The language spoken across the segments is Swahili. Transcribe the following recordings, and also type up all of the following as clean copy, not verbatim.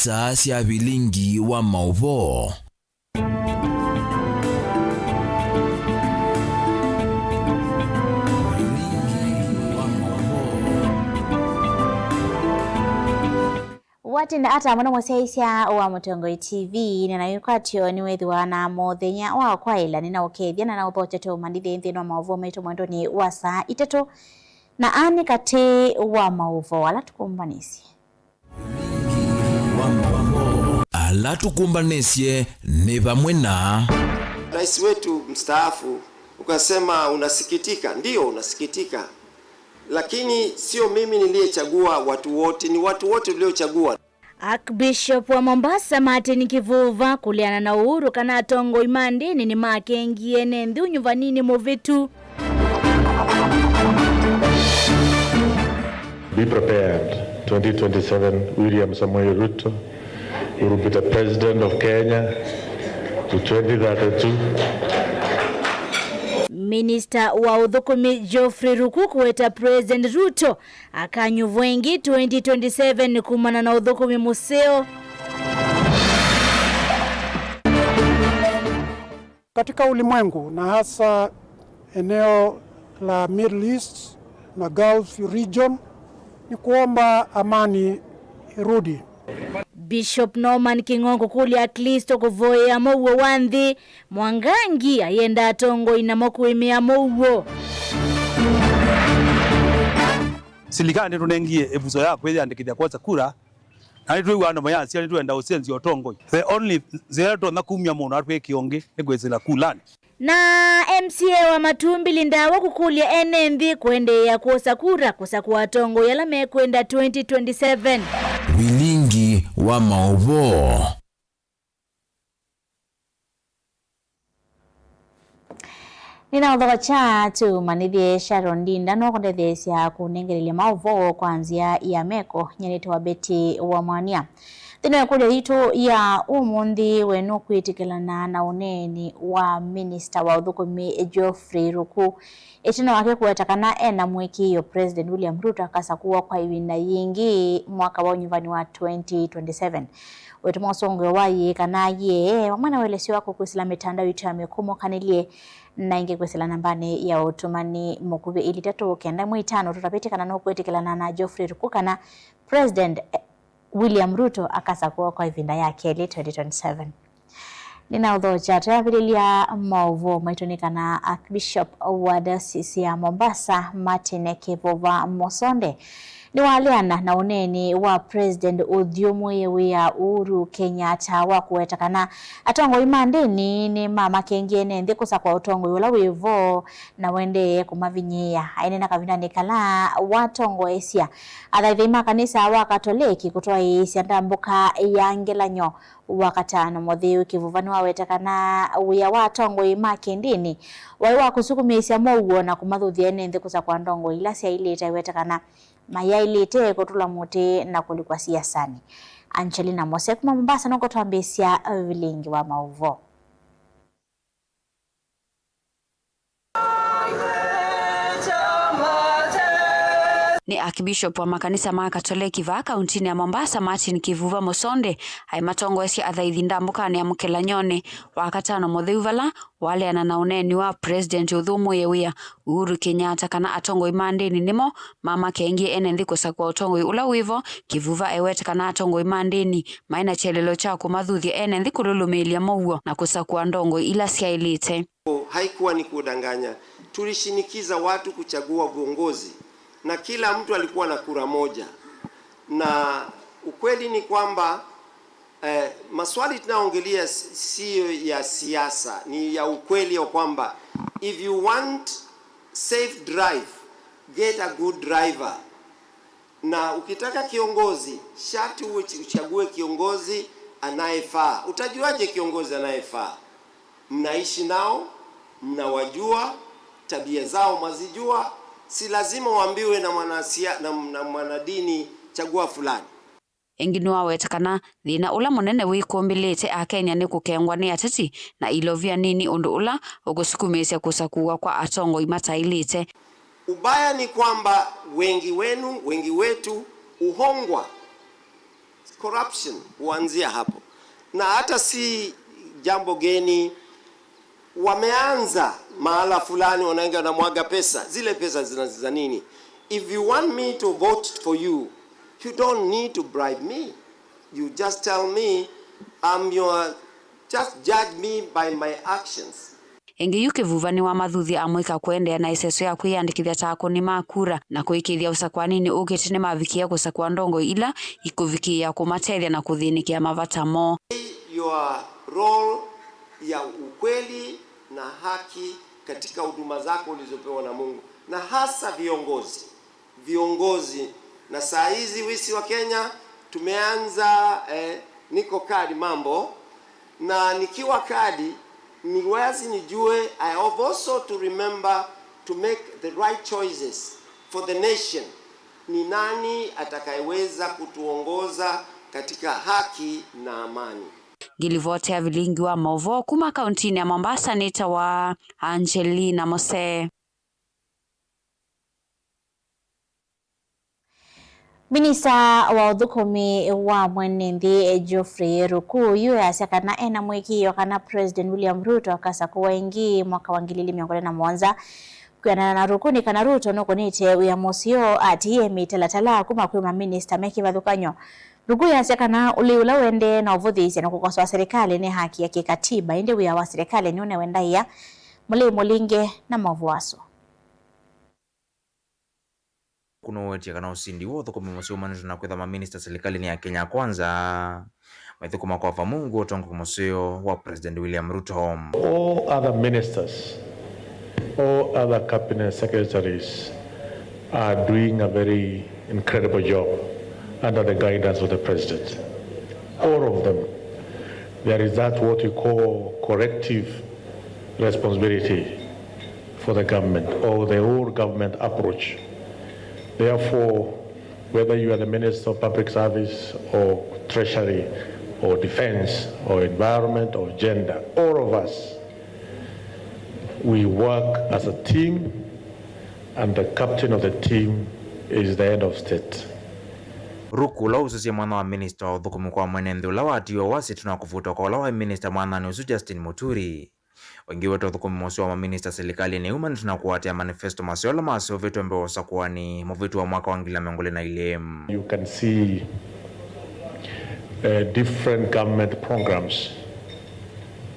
isa cia bilingi wa mauvo. Watinda ata mwana mwaseisya wa Mutongoi TV na nayukwatyo ni wethiwa na mothenya wa kwaila nina ukethia na uthochete umandithi nthino mauvo maitu mwendoni wa saa itatu na ani kati wa mauvo ala tukumbanisye. Ala tukumbanisye ni pamwe na Rais wetu mstaafu ukasema unasikitika. Ndio unasikitika, lakini sio mimi niliyechagua watu wote, ni watu wote waliochagua. Archbishop wa Mombasa Martin Kivuva kuliana na Uhuru kana atongo imandini ni makengie nende unyuvanini movitu. Be prepared. 2027 William Samoei Ruto will be the president of Kenya to 2032. Minister wa uthukumi Geoffrey Ruku kuweta President Ruto akanyuvwengi 2027 kumana na uthukumi museo. Katika ulimwengu na hasa eneo la Middle East na Gulf region ni kuomba amani irudi. Bishop Norman Kingongo kuli aklisto kuvoya mouwo wanthi Mwangangi ayenda atongo inamokuimia mouwo. Silikani tunengie ebuzo yako ili andikithia kwanza kura na nitwe wana mayansi nitwe enda usenzi otongo the only zero na kumya muno atwe kionge negwezela kulani na MCA wa Matumbi Lindawa kukulia NNV kuendea kuosa kura kusa kuwatongo yala mekwenda 2027 bilingi wa mauvo. Nina udhoka chatu manithie Sharon Dinda no kondethesya kunengerelia mauvo kwanzia ya meko nyenete wa Beti wa Mwania. Thino kulia hitu ya umundi wenu kuitikilana na uneni wa Minister wa uthukumi Geoffrey Ruku. Etino wake kuwetakana ena mweki yo President William Ruto akasa kuwa kwa iwinda yingi mwaka wa unyuvani wa 2027. Wetu mwasongwe waye kana ye wamana welesi wako kuisila mitanda witu ya mekumo kanilie na inge kuisila nambani ya utumani mokube ili tatu kenda mwitano tutapitikana no kuitikilana na Geoffrey Ruku kana President William Ruto akasa kuwa kwa ivinda yake 2027. Nina udhocha tuyabililia mauvo maitunika na Archbishop wa Diocese ya Mombasa Martin Kivuva Mosonde. Ni waliana na uneni wa President Udhyomuye ya Uhuru Kenyatta wa kuwetakana atongo imandini ni mama kengiene ndikusa kwa utongo yula wivo na wende kumavinyia ainena kavinani kala watongo esia adhaivima kanisa wa Katoliki kutoa isi andambuka ya Ngelanyo wakatano modhiu Kivuvani wa wetakana uya watongo imakendini waiwa kusukumisia mouwo na kumadhudhiene ndikusa kwa ndongo ilasi ya ilita wetakana mayailite kutula mote na kulikuwa siasani. Angelina Mose kuma Mombasa noko tuambisia vilingi wa mauvo. Ni Archbishop wa makanisa ma Katoliki va kauntini ya Mombasa Martin Kivuva Mosonde ai matongo esi athaithi ndambukani ya Mkelanyone wakatano mothiuvala wale ana uneni wa President Udhyomuye wia Uhuru Kenyatta kana atongo imandini nimo mama kengie ene ndikusa kwa utongo ula wivo Kivuva ewete kana atongo imandini maina chelelo cha kumadhuthia ene ndikululumilia mouwo na kusakua ndongo ila siailite. Haikuwa ni kudanganya, tulishinikiza watu kuchagua viongozi na kila mtu alikuwa na kura moja, na ukweli ni kwamba maswali tunaongelea sio ya siasa, ni ya ukweli ya kwamba if you want safe drive, get a good driver. Na ukitaka kiongozi sharti uchague kiongozi anayefaa. Utajuaje kiongozi anayefaa? Mnaishi nao, mnawajua, tabia zao mazijua. Si lazima waambiwe na mwanadini chagua fulani. Engini wawetakana thina ula munene wikumbilite a Kenya ni kukengwa ni ateti na ilovia nini undu ula ugusukumisya kusakua kwa atongo imatailite. Ubaya ni kwamba wengi wetu uhongwa corruption huanzia hapo, na hata si jambo geni. Wameanza mahala fulani, wanaingia na mwaga pesa. Zile pesa zinaziza nini? If you want me to vote for you, you don't need to bribe me. You just tell me just judge me by my actions. Ingi yukivuvani wa mathuthi amwika kuendea na iseso ya kwiyandikithia ta kuni makura na kuikithia usakwani ni ugiti ni mavikia kusakwa ndongo ila ikuvikia kumateria na kuthinikia mavata mo. Your role ya ukweli na haki katika huduma zako ulizopewa na Mungu, na hasa viongozi. Na saa hizi wisi wa Kenya tumeanza niko kadi mambo, na nikiwa kadi ni wazi nijue I have also to remember to make the right choices for the nation. Ni nani atakayeweza kutuongoza katika haki na amani. Gilivote ya vilingi wa Mauvoo kuma kauntini ya Mombasa nita wa Angelina Mose. Minista wa uthukumi wa mwenenthi Geoffrey Ruku yuasya kana ena mwiki kana President William Ruto akasa kuwa ingi mwaka wa 2017 kwianana na Ruku ni kana Ruto nukunite wia musio atiye mitalatala kuma kwima minista meki vathukanyo. Ruku yasya kana uliula wende na uvuthisya na kukosoa serikali ni haki ya kikatiba indi wia wa serikali ni une wenda iya mulinge na mavuaso. Kuno wetia kana usindi wo thukumi musio manito na kwitha maminista serikali ni ya Kenya Kwanza maithukuma kwa vamungu otongo musio wa President William Ruto. All other ministers, all other cabinet secretaries are doing a very incredible job under the guidance of the President. All of them. There is that what we call corrective responsibility for the government or the whole government approach. Therefore, whether you are the Minister of Public Service or Treasury or Defense or Environment or Gender, all of us, we work as a team, and the captain of the team is the head of state. Ruku la ususia mwana wa minister wa thukumu kwa mwenenthi ula watiyo wasi tunakuvuta kwa ula wa minister mwana ni usu Justin Muturi. Wengi wetu thukumu musio wa minister serikali ni umani tunakuwatia manifesto masiola masio vitu mbe wasakuwani mvitu wa mwaka wa 2024. You can see different government programs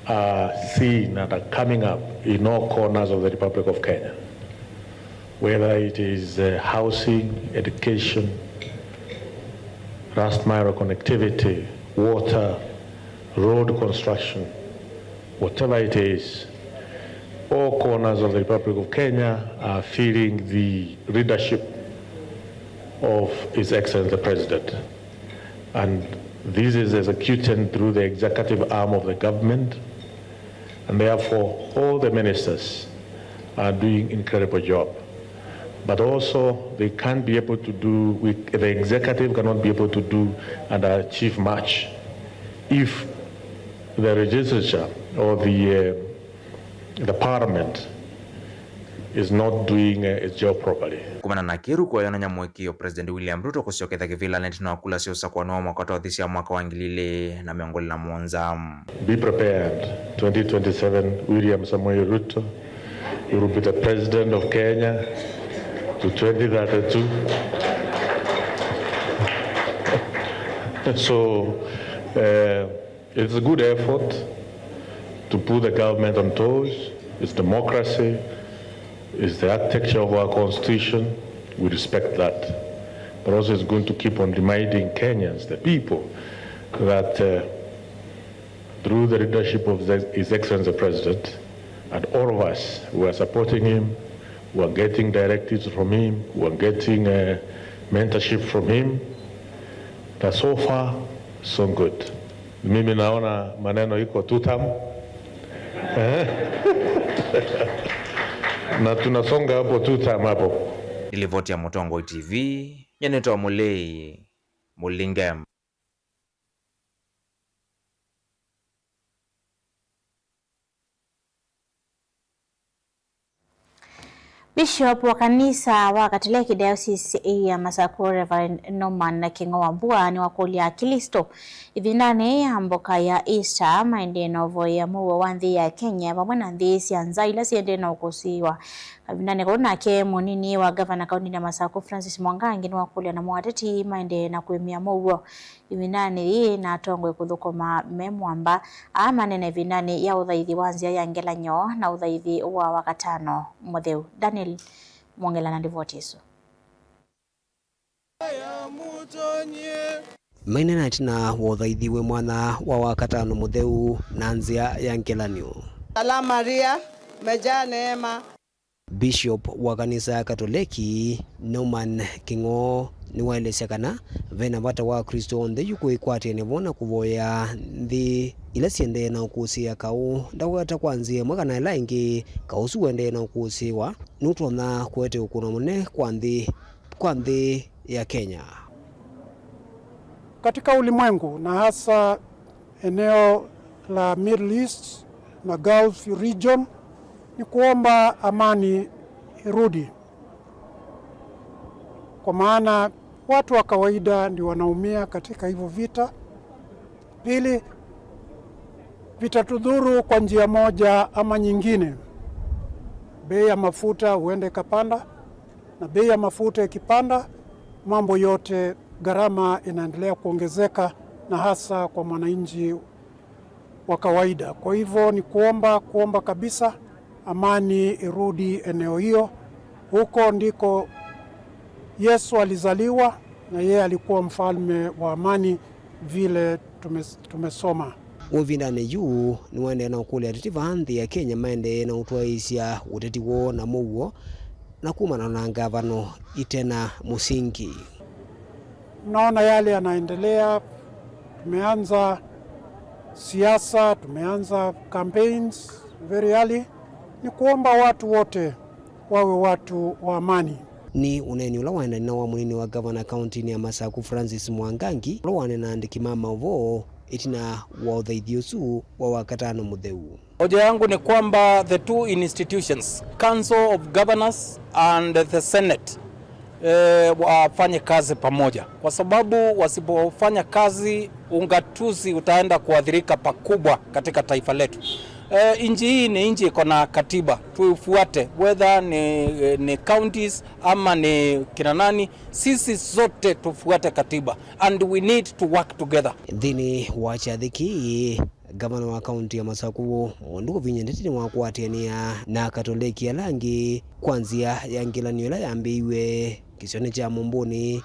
are seen and are coming up in all corners of the Republic of Kenya. Whether it is housing, education, last mile connectivity, water, road construction, whatever it is, all corners of the Republic of Kenya are feeling the leadership of His Excellency the President. And this is executed through the executive arm of the government, and therefore all the ministers are doing incredible job. But also they can't be able to do, the executive cannot be able to do and achieve much if the legislature or the parliament is not doing its job properly. Kumana na kiru kwa yona nyamwekio President William Ruto kusioketha kivila netino wakula siosa kwa nuwa mwaka wa thisi ya mwaka wangilile na miongoli na mwonza. Be prepared. 2027 William Samoei Ruto, you will be the President of Kenya to 2032. So it's a good effort to put the government on toes. It's democracy. It's the architecture of our constitution. We respect that. But also it's going to keep on reminding Kenyans, the people, that through the leadership of His Excellency the President, and all of us who are supporting him, who are getting directives from him, who are getting mentorship from him, that so far, so good. Mimi naona maneno iko tutam. Na tunasonga hapo tutam hapo. Ilivoti ya Mutongo TV, nyenito wa Mulei, Mulingem. Bishop wa kanisa wa Katoliki Diocese ya Masako Reverend Norman Kingo Wambua ni wakulia Kristo ivindane ya mboka ya Easter maendeno voya muwa wanthi ya Kenya pamwe na nthi cia nzaila ciendena ukusiwa ivindane kuna ke munini wa gavana kaunti ya Masako Francis Mwangangi ni wakulia na mwateti maendena kuimia muwa ivindane na atongwe kuthukuma memwamba amanene ivindane ya uthaithi wanzia ya Ngelanyo na uthaithi wa wakatano Mutheu. Daniel Mwongela na Devotees. Mainena tina wothaithiwe mwana wa wakatano Mutheu na nzia ya Ngelanyo. Salamu Maria, umejaa neema. Bishop wa kanisa ya Katoliki Norman Kingo ni waelesya kana vena vata wa Kristo nthe yukuikwatya ni vona kuvoya nthi ila siendee na ukusia kau ndaweta kwanzie mwakana ila ingi kausu wendee na ukusiwa nutona kuete ukuna mune kwa nthi ya Kenya. Katika ulimwengu na hasa eneo la Middle East na Gulf region ni kuomba amani irudi, kwa maana watu wa kawaida ndio wanaumia katika hivyo vita. Pili, vitatudhuru kwa njia moja ama nyingine. Bei ya mafuta huende kapanda, na bei ya mafuta ikipanda, mambo yote gharama inaendelea kuongezeka, na hasa kwa mwananchi wa kawaida. Kwa hivyo ni kuomba kabisa amani irudi eneo hiyo. Huko ndiko Yesu alizaliwa na yeye alikuwa mfalme wa amani vile tumesoma. Uvindane yu ni wende na ukulia titifa nthi ya Kenya maende na utwaisya uteti wo na muwo na kumana na ngavano itena musingi. Naona yale yanaendelea, tumeanza siasa, tumeanza campaigns very early. Ni kuomba watu wote wawe watu wa amani. Ni uneni ula waenda na wa munini wa gavana kaunti ya Masako Francis Mwangangi ula wane na andikima mavo itina wa uthaithiosu wa wakatano Mutheu. Hoja yangu ni kwamba the two institutions, Council of Governors and the Senate, wafanye kazi pamoja, kwa sababu wasipofanya kazi ungatuzi utaenda kuadhirika pakubwa katika taifa letu. Inji hii ni inji iko na katiba, tuifuate, whether ni counties ama ni kina nani, sisi zote tufuate katiba and we need to work together. Dhini wachathiki gavana wa kaunti ya Masako mundu vinyendetini wakwatiania na Katoliki ya langi kwanzia ya Ngelanyo ila yambiwe kisione cha Mumbuni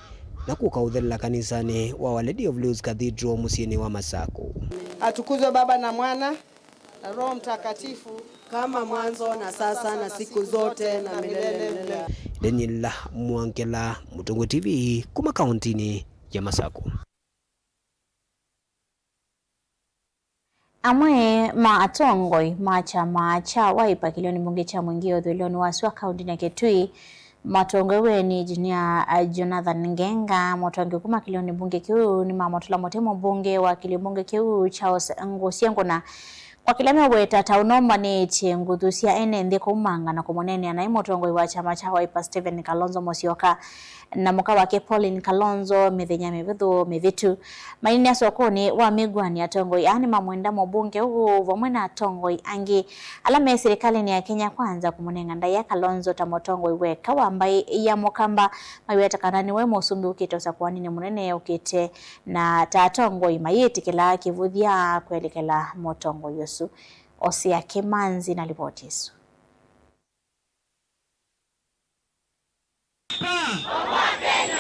na kukaudhela kanisani wa Lady of Lourdes Cathedral musieni wa Masako. Atukuzwe Baba na Mwana na Roho Mtakatifu, kama mwanzo na sasa na siku zote na milele. Daniel Mwongela, Mutungu TV, kuma kauntini ya Masako. Amwe maatongoi machama cha Wiper kilioni mbunge cha mwingio dhuloni waswa kaunti na Kitui matongwe ni Engineer Jonathan Ngenga motonge kuma kilioni mbunge kiu ni mamotula motemo mbunge wa kilimbunge kiu Charles Ngosiengo na kwa kilame weta taunomba ni chenguthusia ene ndiko umanga na kumonene anaimotongwe wa chama cha Wiper Stephen Kalonzo Musyoka na muka wake Pauline Kalonzo mithenya mivithu mivitu mainini ya sokoni wa migwani ya tongoi ani mamwenda mbunge huu vomwe na tongoi angi alama ya serikali ni ya Kenya Kwanza kumonenga ndaya Kalonzo tamotongoi weka wambai ya mokamba maiweta kanani we musumbi ukitosa kwani ni munene ukite na tatongoi mayeti kila kivuthia kuelekela motongoi yosu Osia Kimanzi na Devotees.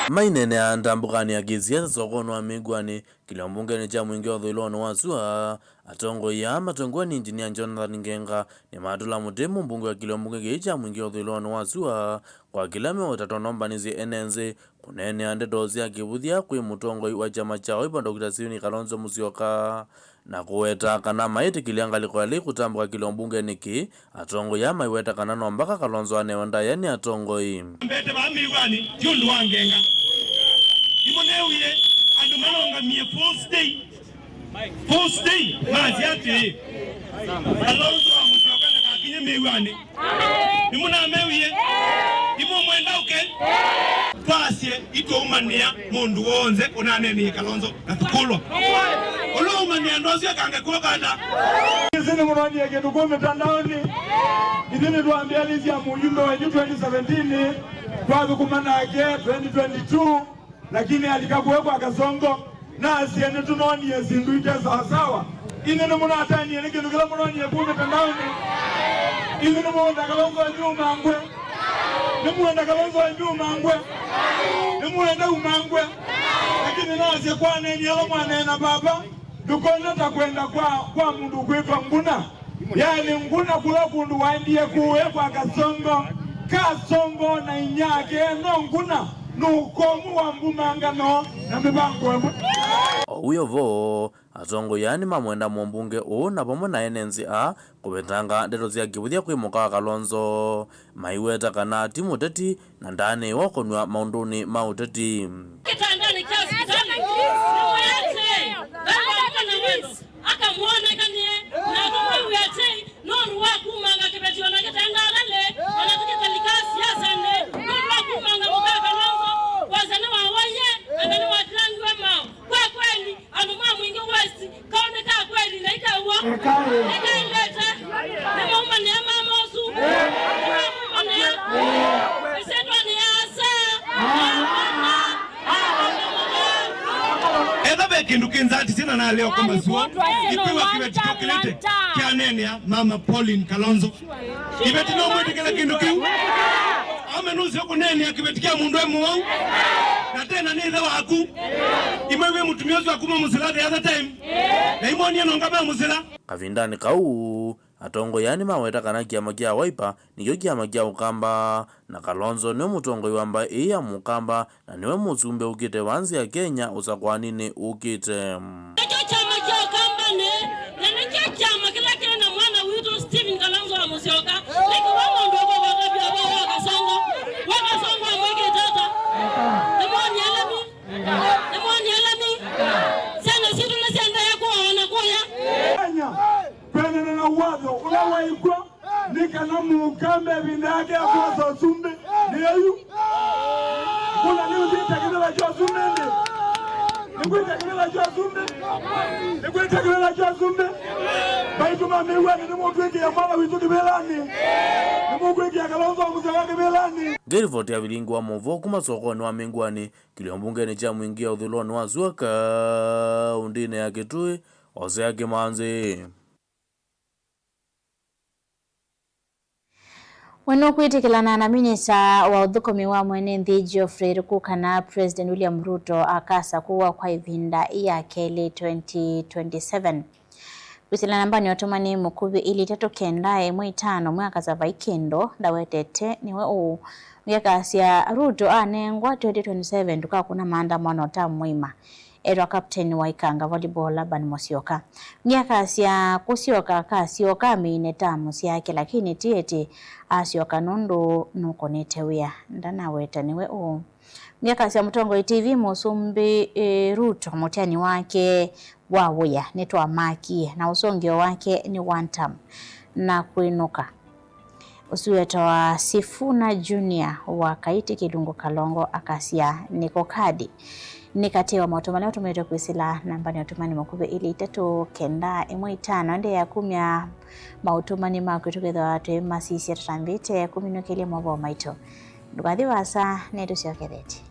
Mainene ya ndambukani ya gizia sokono wa migwani kila mbunge ni cha mwingi wa dhuloni wasua atongo ya matongo ni Engineer Jonathan Ngenga ni madula mutemu mbunge wa kila mbunge gecha mwingi wa dhuloni wasua kwa kila mewa tatonomba nizi enenze kunene ande dozi ya kivuthia kwe mutongo wa chama cha Wiper Dr. Stephen Kalonzo Musyoka na kuweta kana maiti kiliangali kwa li kutambuka kila mbunge niki atongo ya maiweta kana nombaka Kalonzo anewanda yani atongo hii mbete ba migwani jundu wangenga imoneuye andu manonga mie first day mazi ati Kalonzo Musyoka na kakinye miwani nimuna mewiye imo mwenda uke twasye itoumania mundu wonze unaneni Kalonzo natukulwa ulumania ndozyo kange kuokanda sisi mwanani kindu kwa mitandaoni idini tuambia lizi ya mujumbe wa 2017 twathukuma yake 2022 lakini alikakuwekwa Kasongo na asiene tunonie sindu ike sawasawa ine ni munatanie ni kindu kila munonie kwa mitandaoni ine ni mwenda Kalonzo wa nyuma ngwe ni mwenda Kalonzo wa nyuma ngwe ni mwenda umangwe lakini nasi kwa neni yalo mwanena baba dukona takwenda kwa mundu kwitwa Nguna yani Nguna kula kundu waendie kuwekwa Kasongo na inyake no Nguna nukomu wa mbumangano na mibango uyo vo atongo yani mamwenda mumbunge na pamwe na enenzi kubetanga ndeto zia kibuthia kwimuka Kalonzo maiweta kana timu teti na ndani wakonwa maunduni mauteti kitandani kiasi kitandani niwete na wendo akamwona kanie na kumwete nonu wakumanga kibetiwa na kitangale anataka likasi yasane nonu wakumanga mukaka Kalonzo wazana wawaye anani watlangwe mao kwa kweli anuma mwingi west kaoneka kweli na ikawa nikaileta nimeomba ni mama osu nimeomba ni isetwa ni asa Eba kindu kinzati sina na leo kama zuo ikiwa kimetika kilete kianenia mama Pauline Kalonzo kibeti no mwete kila kindu kiu amenuzi yoko neni akibetikia mundu emu wau na tena nitha waku imewe mutumiozi wakuma musila the other time na imoni ya nongaba musila kavindani kau atongo yani maweta kana kiama kia Wiper niyo kiama kia Ukamba na Kalonzo niwe mutongo iwamba iya Mukamba na niwe muzumbe ukite wanzi ya Kenya usakwanini ukite chama kia Ukamba na nikia chama kila kile na mwana wito Stephen Kalonzo wa Musyoka like wama ndogo wakabia Wakasongo wa mweke tata nemwani alami sana situ nasianda ya kuwa wanakuya kwenye na uwazo unawaikwa nikana Mukamba binake kwa Sosumbe ni ayu kuna ni uzita kila jua Sumbe nikuita kila jua Sumbe baitu mamewa ni mtu wengi ya mama witu kibelani ni mtu wengi ya Kalonzo Musyoka kibelani ngeri vote ya vilingu wa movo kuma sokoni wa mingwani kiliombunge ni cha mwingia udhuloni wa Zuaka undine ya Kitui ose ya Kimanzi wano kwitikilana na minisa wa uthukumi wa mwene nthi Geoffrey Ruku na President William Ruto akasa kuwa kwa ivinda ya keli 2027 kwisila nambani watumani mukuvi ili teto kenda mwitano mwaka za vaikendo dawetete niwe uu mwakasya Ruto anengwa 2027 tukakuna maandamano ta mwima era captain wa Ikanga volleyball Laban Musyoka mwakasya kusyoka kasyoka mine tamu syake lakini tieti asyoka nundu nukonetewia ndanaweta niwe uu mwakasya mutongo TV musumbi Ruto mutiani wake wawuya netwa makie na usongio wake ni one term na kuinuka usuweta wa Sifuna Junior wa Kaiti Kilungu Kalongo akasia niko kadi nikatewa mautumani watumete kuisila nambani watumani makuve ili itatu kenda imwitano nde ya kumya mautumani makutuketha watu masisi ya tutambite kuminukili mwabo maito ndukathi wasa netu sioketheti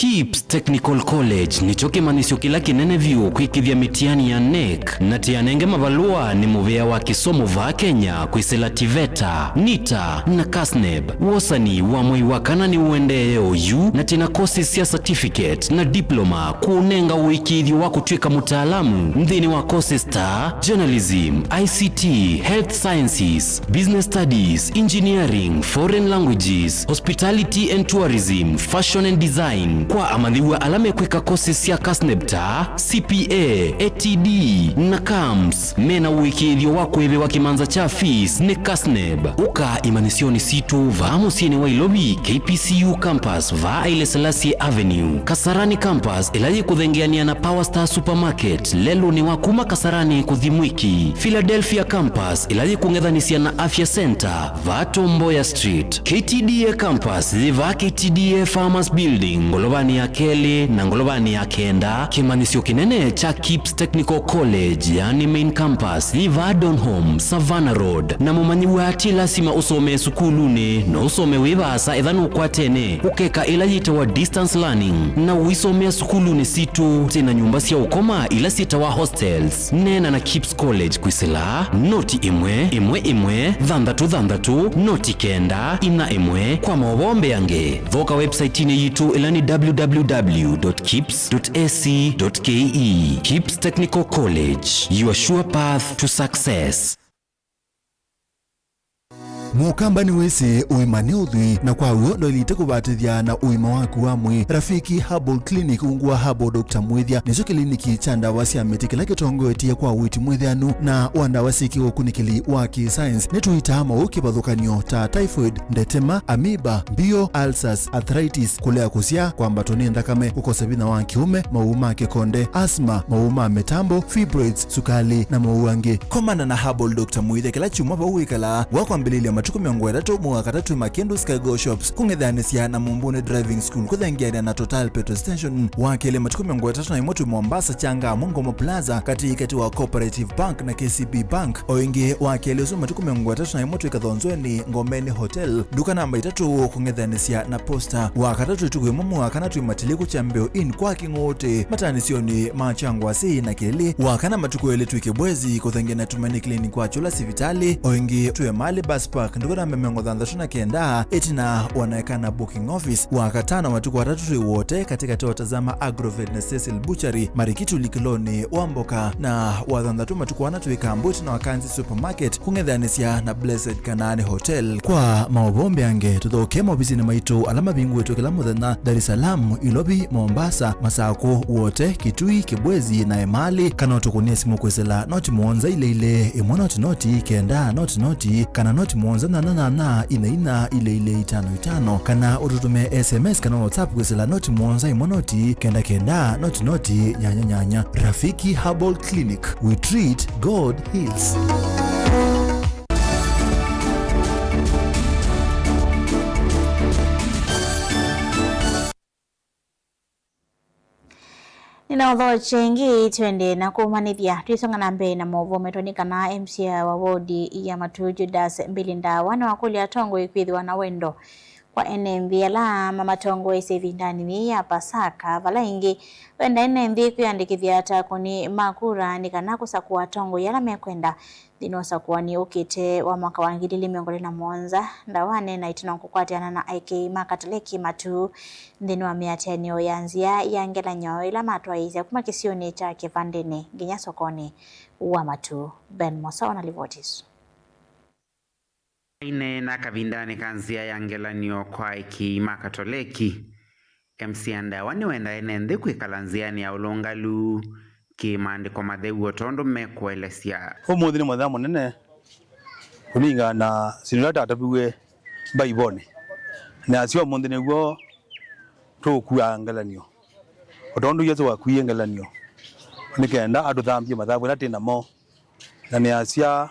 KIPS Technical College nicho kimanisyo kila kinene vyuo kwikithia mitiani ya NEC na tianenge mavalua ni muvea wa kisomo va Kenya kwisela TVETA, NITA na KASNEB. Wosani wa mwai wakana ni uendee OU na tina courses ya certificate na diploma kuunenga uikithio wa kutwika mutaalamu mthini wa courses ta journalism, ICT, health sciences, business studies, engineering, foreign languages, hospitality and tourism, fashion and design. Kwa kwa amathiwa alame kwika kosi cia KASNEBTA, CPA, ATD na KAMS mena uikithio wa kwebewa kimanza cha fees ni KASNEB. Uka imanisioni situ va musieni wa Ilobi KPCU campus va Haile Selassie Avenue, Kasarani campus ilaji kuthengeania na Power Star Supermarket lelo ni wakuma Kasarani kuthimwiki, Philadelphia campus ilaji kungethanisia na Afya Center va Tomboya Street, KTDA campus va KTDA Farmers Building Ngolovani ya Keli na Ngolovani ya Kenda. Kimanisio kinene cha KIPS Technical College yani main campus va Donholm Savannah Road. Na mumanyi wati lasima usome sukuluni na usome wibasa idhanu kwa tene ukeka ilajita wa distance learning na uisomea sukuluni situ tena nyumba siya ukoma ila sita wa hostels. Nena na KIPS College kwisila noti imwe dhandatu noti kenda ina imwe kwa mawombe yange. Voka website ine yitu ilani www.kips.ac.ke. KIPS Technical College, your sure path to success. Mukamba ni wese uimane udhui na kwa uondo ilite kubatithia na uima waku wa mwi. Rafiki Herbal Clinic ungua Herbal Dr. Mwithia nicho kliniki cha ndawa cia miti kila kitongoetie kwa witi mwithianu na wandawa siki ukunikili wa science nituitama ukibadhukanio ta typhoid, ndetema, amoeba, bio, ulcers, arthritis, kulea kusia kwa mbatoni ndakame, ukosebina wa kiume, mauma kikonde, asma, mauma metambo, fibroids, sukali na mauange. Komana na Herbal Dr. Mwithia kila chuma ba uikala wako mbililia matuku miongo edatu mwaka tatu Makendu Skygo Shops kungedhanisia na Mumbune Driving School kuthengia na Total Petrol Station wakele matuku miongo edatu na imotu Mombasa Changa Mongomo Plaza katikati wa Cooperative Bank na KCB Bank. Oingi wakele usu matuku miongo edatu na imotu ikathonzweni Ngomeni Hotel duka namba 3 kungedhanisia na Posta wakatatu ituwe mumu wakanatu imatiliku chambeo in kwa kingote matanisioni machangwa si na kilili wakana matuku eletu ikebwezi kuthengia na Tumani Clinic kwa chula sivitali. Oingi tuwe mali bus park nduko na memengo dhandashu na kenda etina wanaekana booking office wakatana watuku watatu wote katika tawatazama Agrovet na Cecil Butchery Marikitu Likiloni Wamboka na wadhandatu matuku wanatu ikambuti na Wakanzi Supermarket kungedhanisia na Blessed Kanani Hotel. Kwa maobombe yange tuthoke mobizini maitu alama bingu wetu kila muthenya Dar es Salaam, Ilobi, Mombasa, Masako wote Kitui, Kibwezi na Emali kana utukunia simu kwesela noti muonza ile imwe noti kenda noti kana noti muonza na ina ile 55 kana ututume SMS kana WhatsApp kwesela noti muonza imwe noti kenda noti nyanya. Rafiki Herbal Clinic, we treat, God heals. Ninaudho chengi twende na kumanithia tuisonga na mbe na movo metonika na MCA wa wodi ya Matu Judas Mbilinda wana wakuli ya tongo ikwidhi wana wendo kwa NMV la mama tongo isivi ndani ya Pasaka vala ingi wenda NMV kuyandikithia hata kuni makura nikana kusakuwa tongo yala mekwenda dinosa kuwa ni ukite wa mwaka wa ngidili miongole na mwonza ndawane na ituna kukwatiana na IK Makatoliki Matu ndini wa miatenio ya nzia ya ngela nyo ila matuwa izia kuma kisioni cha kifandini ginya sokoni wa Matu. Ben Mosa wanalivotisu ine na kavindani kanzia ya ngelanio kwa iki Makatoliki MCA wani wenda enende kwikalanziani ya ulongalu kimandiko matheu otondo mekuelesia umuthi ni mwatha munene kuninga na sinula tatabiwe baibone na asio umuthi niguo tukua ngelanio otondo yesu wakuye ngelanio nikenda andu thambie mathabu na tina mo na ni asia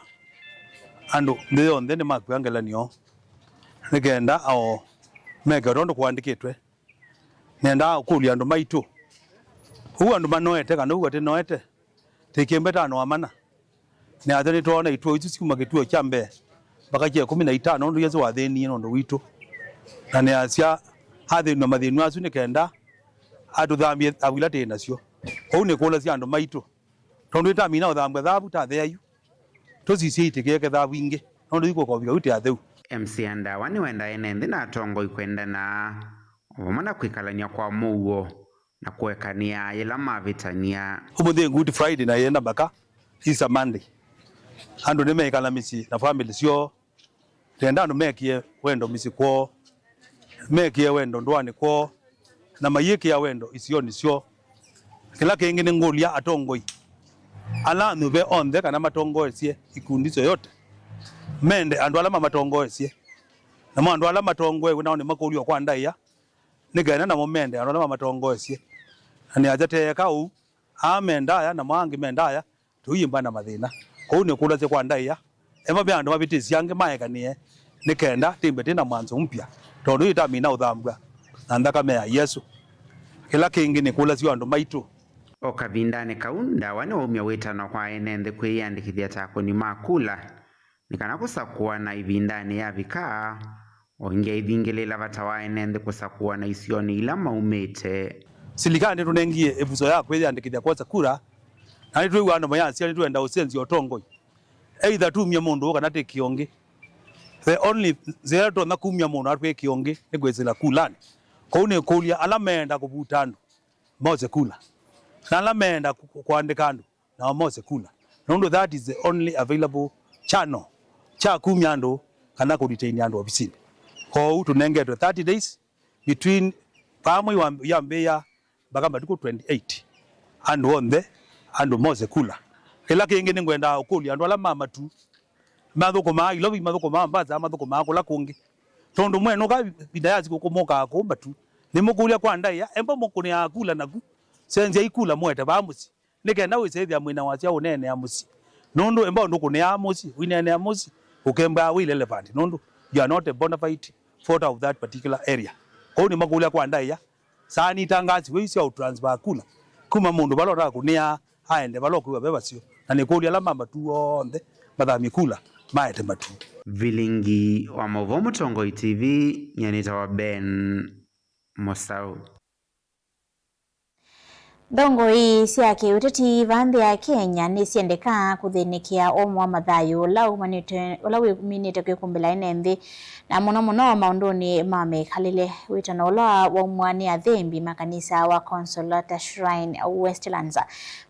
andu ndio ndene makuya ngelanio nikenda ao meke otondo kuandikitwe nenda ukulia andu maitu huwa ndo manoete kana huwa tenoete tekembeta no amana ne athani tuona ituo itu sikuma kituo chambe baka je 15 ndo yezo watheni ndo witu na ne asia hathi no mathinu asu nikenda atuthambie awila tena cio hau ne kola cia ndo maitu tondu itamina uthambwe thabu ta theayu tuzicite keke thabu inge ndo iko kwa biga uti atheu MCA ndawa ni wenda enende na tongo ikwenda na omana kwikalania kwa muo na kuwekania ila mavitania umuthi Good Friday na yenda baka Easter Monday andu nimekala misi na family sio tenda andu mekie wendo misi kwo mekie wendo ndwani kwo na mayeki ya wendo isio nisio kila kingi ni ngulia atongoi ala nube onde kana matongo esie ikundizo yote mende andu ala matongo esie na mwandu ala matongo we naone makulio kwa ndaiya nigana na momende andu ala matongo esie ani ajate kau amendaya na mwangi mendaya tuyimba na mathina ko ne kula se kwa ndaiya ema bya andu mabitisi yange maekanie nikenda timbe tina mwanzo mpya tondu itamina uthambwa na ndakame ya Yesu kila kingi ni kula sio andu maitu okavindane kaunda wane umya wetano kwa enende kwiyandikithia takoni makula nikana kusakuwa na ivindane ya vikaa onge ithingilela vatawa enende kusakuwa na isioni ila maumete silikani tunengie ebuzo yako yandikithia kwa kura na nitwe wana mayansi ni twenda usenzi otongoi either tumia mundu kana te kionge the only zero na kumya mundu atwe kionge nigwezela kulani ko ne kulia alamenda kubutando moze kula na alamenda kuandikando na moze kula nondo that is the only available channel cha kumyando kana ku detain ando ofisini ko tunengetwe 30 days between pamwe ya mbeya bagamba tuko 28 and on the and moze kula kila kingi ni ngwenda ukulia ando ala mama tu mathoko ma ilobi mathoko ma mbaza mathoko ma kula kungi tondo mweno ka bidayazi kukomoka akomba tu nimukulia kwa ndaiya emba mukuni akula nagu senze ikula mwete bamusi nikenda wisethia mwina wacia unene amusi nondo emba ndukuni amusi winene amusi ukemba wi relevant nondo you are not a bona fide voter of that particular area ko ni makulia kwa ndaiya sani tangazi we sia transfer kula kuma mundu balora kunia aende balokwa bebasio na nikulia la mama tu onde mathami kula maete matu Vilingi wa Movomo Tongoi TV nyanita wa Ben Mosau Dongo hii siake uteti vambi ya Kenya nisiendeka kuthinikia omwa mathayo lau minite kwikumbila inembi na muno maunduni mamekhalile witano ula wa umwani ya thembi makanisa wa Consolata Shrine Westlands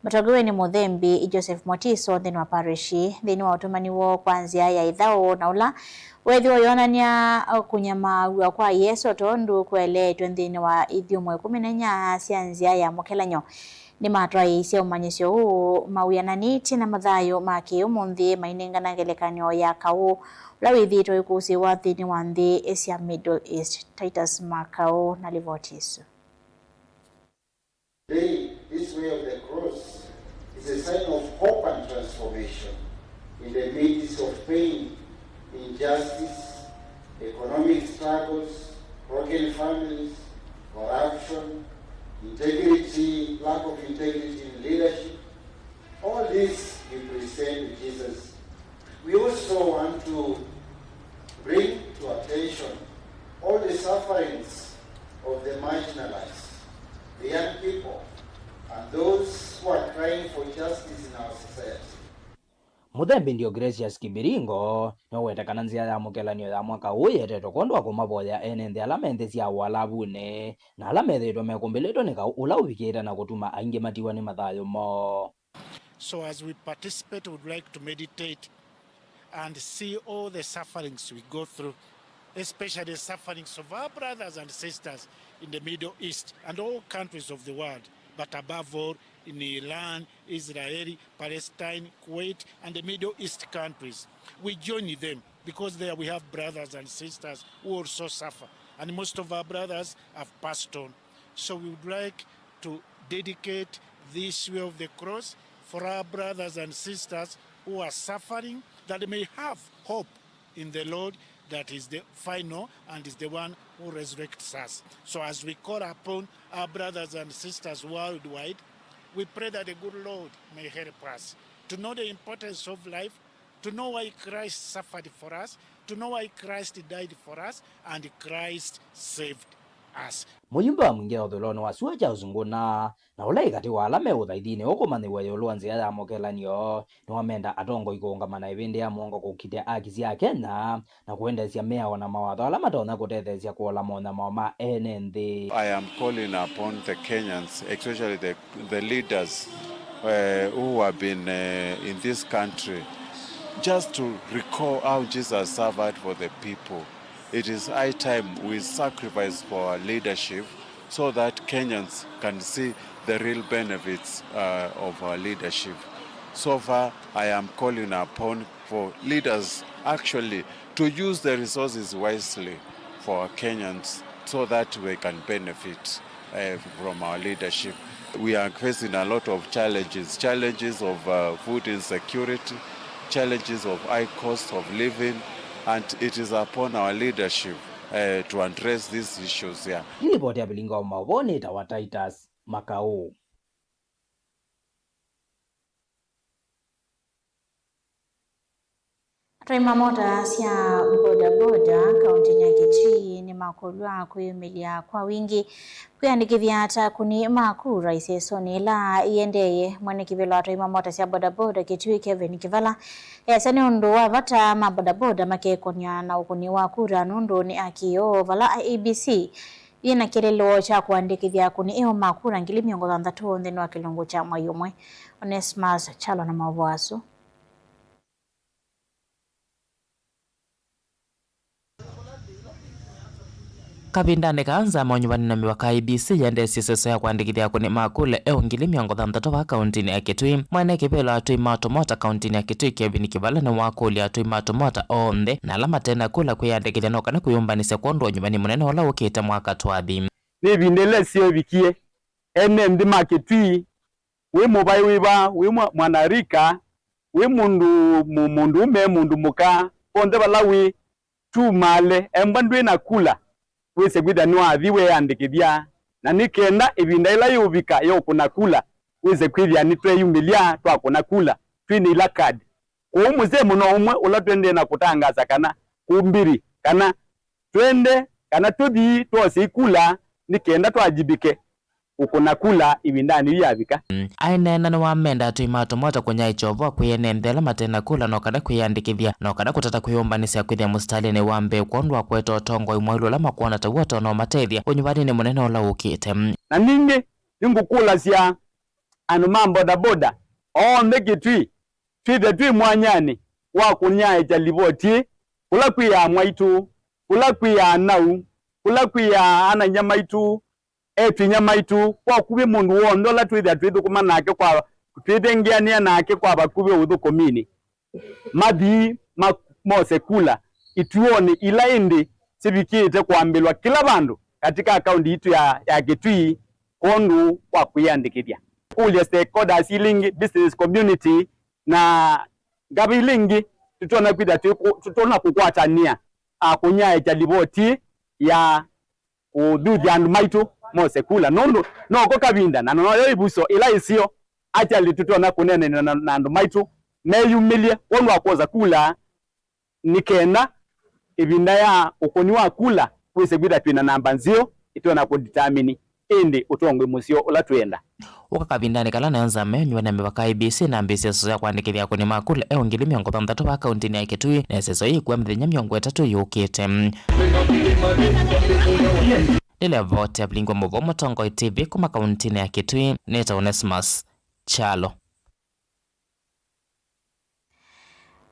matogewe ni muthembi Joseph Motiso thini wa parishi thini wa utumani wo kwanzia ya ithao na ula wethi woyonania kunyama kwa Yesu tondu kweletwe nthini wa ithiumwe 14 cianzia ya mukelanyo ni matwai cia umanyisyo huu mawiananiti na mathayo maki umunthi mainengana ngelekanyo ya kau ula withitwo ikusiwa thini wa nthi cia Middle East. Titus Makau na Livotisu. This way of the cross is a sign of hope and transformation in the midst of pain, injustice, economic struggles, broken families, corruption, integrity, lack of integrity in leadership. All this represent Jesus. We also want to bring to attention all the sufferings of the marginalized, the young people, and those who are crying for justice in our society. Muthembi ndio Gracious Kibiringo no wetekana nzia ya mukelanio ya mwaka uye teto kondwa kumaboya enende alamente cia walabune na alamethetwo mekumbiletwo nika ula uvikira na kutuma aingi matiwa ni mathayo mo. So as we participate, we would like to meditate and see all the sufferings we go through, especially the sufferings of our brothers and sisters in the Middle East and all countries of the world, but above all in Iran, Israel, Palestine, Kuwait, and the Middle East countries. We join them because there we have brothers and sisters who also suffer, and most of our brothers have passed on. So we would like to dedicate this way of the cross for our brothers and sisters who are suffering, that they may have hope in the Lord, that is the final and is the one who resurrects us. So as we call upon our brothers and sisters worldwide, we pray that the good Lord may help us to know the importance of life, to know why Christ suffered for us, to know why Christ died for us, and Christ saved us. Muyumba wa mwingia udhulono wa suwa cha uzunguna na ulai kati wa alame uthaidhini okumani wa yoluwa nzia ya mokelanio ni wamenda atongo ikuungamana ibindi ya mwongo kukitia akisi ya Kenya na kuendesya mea wana mawadho alama taona kutethesya kuola mona mama NND. I am calling upon the Kenyans, especially the leaders who have been in this country, just to recall how Jesus suffered for the people. It is high time we sacrifice for our leadership so that Kenyans can see the real benefits of our leadership. So far, I am calling upon for leaders actually to use the resources wisely for Kenyans so that we can benefit from our leadership. We are facing a lot of challenges of food insecurity, challenges of high cost of living, and it is upon our leadership to address these issues here. Ripoti ya Bilinga wa Mavoni tawa Titus Makao. Atwaima mota cia bodaboda kaunti ya Kitui ni makolwa kwiyumilia kwa wingi kwiyandikithia hata kuni makura isesoni la iendeye mwene kivelo atwaima mota cia bodaboda Kitui Kevin Kivala esani undu wa vata mabodaboda makekonia na ukuni wa kura nundu ni akio vala ABC ina kilelo cha kuandikithia kuni iyo makura 60,000 nthini wa kilungu cha mwayumwe. Onesmus Chalo na Mavwasu. Kavindane kaanza maunyuvani na miwaka IBC yende siseso ya kuandikithia kuni makule 60,000 wa kauntini ya Kitui. Mwene kivelo atui matomota kauntini ya Kitui Kevin Kivala na wakuli atui matomota onthe na alama tena kula kuyandikithia noka na kuyumbanise kondo nyuvani munene wala ukita mwaka twathi. Ni vindele siyo vikie ene ndima Kitui we mubai wiba we mwanarika we mundu ume mundu muka onde balawi tu male embandwe na kula wese gwida nwa athiwe andikithia na nikenda ibinda ila yubika yo kuna kula wese kwithia ni tweyumilia twa kuna kula twini ila card ko muze muno umwe ula twende na kutangaza kana kumbiri kana twende kana tudi twosi kula nikenda twajibike ukuna kula ibindani yabika aina na wamenda atwimato mota kunya ichovo kuyenendela matena kula nokada kuyandikithia nokada kutata kuyumbanisia kwithia mustalini wambe kwondwa kweto tongo imwailu la makuona tawota no matethia unyuvani ni munene ola ukite na ningi ngukula sia anu mambo da boda onthe Kitui twi mwanyani wa kunyae cha livoti kula kwiya mwaitu kula kwiya nau kula kwiya ana nyamaitu nyamaitu kwa kubi mundu wondola twithia twithukuma nake kwa twithengiania nake kwa bakubi uthukumini mathi mose kula ituoni ila indi sivikite kuambilwa kila bandu katika akaunti itu ya Kitui kondu kwa kuyandikithia kulia stakeholders ilingi business community na gabilingi tutona kwithia tutona kukwatania kunyae cha livoti ya udhuthi andu maitu mose kula nondo noko kavinda na noyo ibuso ila isio achali tutona kunene na andu maitu meyumilie wonu akoza kula nikenda ibinda ya ukoni wa kula wese gwida twina namba nzio itona kudetermine indi utongwe musio ula twenda ukakavindani kala naanza menywa na miwaka IBC na mbisi ya kuandikithia kuni makule 60,000 wa kauntini ya Kitui na seso hii kwa mthenya 30 yukite ile vote ya Bilinga Muvomo Tongo TV kuma kauntini ya Kitui neta Onesmus Chalo.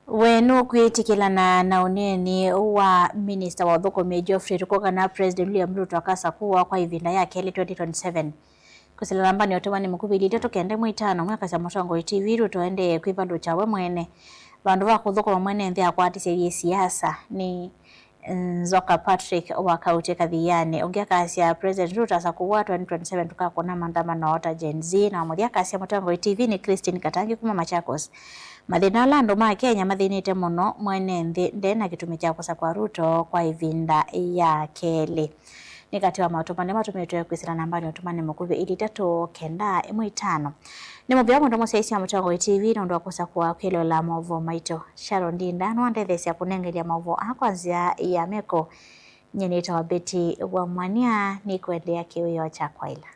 Wenu kwitikilana na uneni wa Minister wa Thukumi Geoffrey Rukoga na President William Ruto akasa kuwa kwa ivinda yake ile 2027 kusilala mbani otomani mukubili teto kende mwitano mwaka sa Tongo TV Ruto ende kwivandu chawe mwene bandu bakuthukuma mwene nthi akwatise siasa ni Nzoka Patrick wa kaunti kathiane ongiakasia President Ruto asakuwa 2027 tukakona maandamano ota Gen Z na muthia Tongo TV ni Christine Katangi kuma Machakos mathina lando ma Kenya mathinite muno mwene nthi ndena gitumi kya kusa kwa Ruto kwa ivinda ya keli ni kati wa matumane matumitwe kwisira nambani otumane mukuvi 395 ni mubia mundu musaisi ya Tongo TV na ndo kusa kwa kwelo la mavo maito Sharon Dinda nwandethesia kunengelia mavo akwanzia ya meko nyenita wa Beti wa Mwania ni kuendelea kiwio cha kwaila.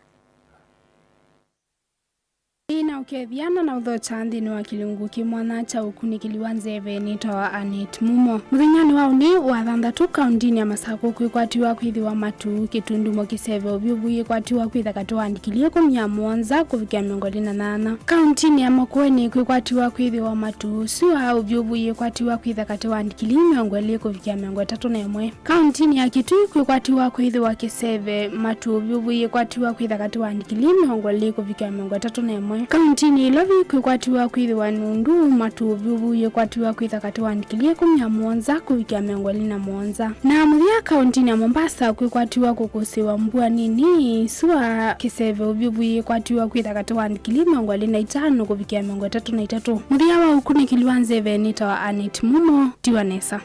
ukethiana na uthocha nthini wa kilungu kimwana cha ukunikiliwa nzeve nitawa Anet Mumo. Muthenyani wa uni wa 6 kaundini ya Masako kwikwatiwa kwithiwa matu kitundumo kiseve uvyuvuye kwatiwa kwitha katiwandikilie 17 kuvikia 28. Kauntini ya Makueni kwikwatiwa kwithiwa matu siwa uvyuvuye kwatiwa kwitha katiwandikilie 20 kuvikia 31. Kauntini ya Kitui kwikwatiwa kwithiwa kiseve matu uvyuvuye kwatiwa kwitha katiwandikilie 20 kuvikia 31. Kauntini Ilovi kwikwatiwa kwithiwa nundu matu uvyuvuye kwatiwa kwitha katiwandikilie 17 kuvikia 21. Na muthia kauntini ya Mombasa kwikwatiwa kukusiwa mbua nini siwa kiseve uvyuvuye kwatiwa kwitha katiwandikilie 25 kuvikia 33. Muthia wa ukunikiliwa nzeve nitawa Anet Mumo Tiwanesa.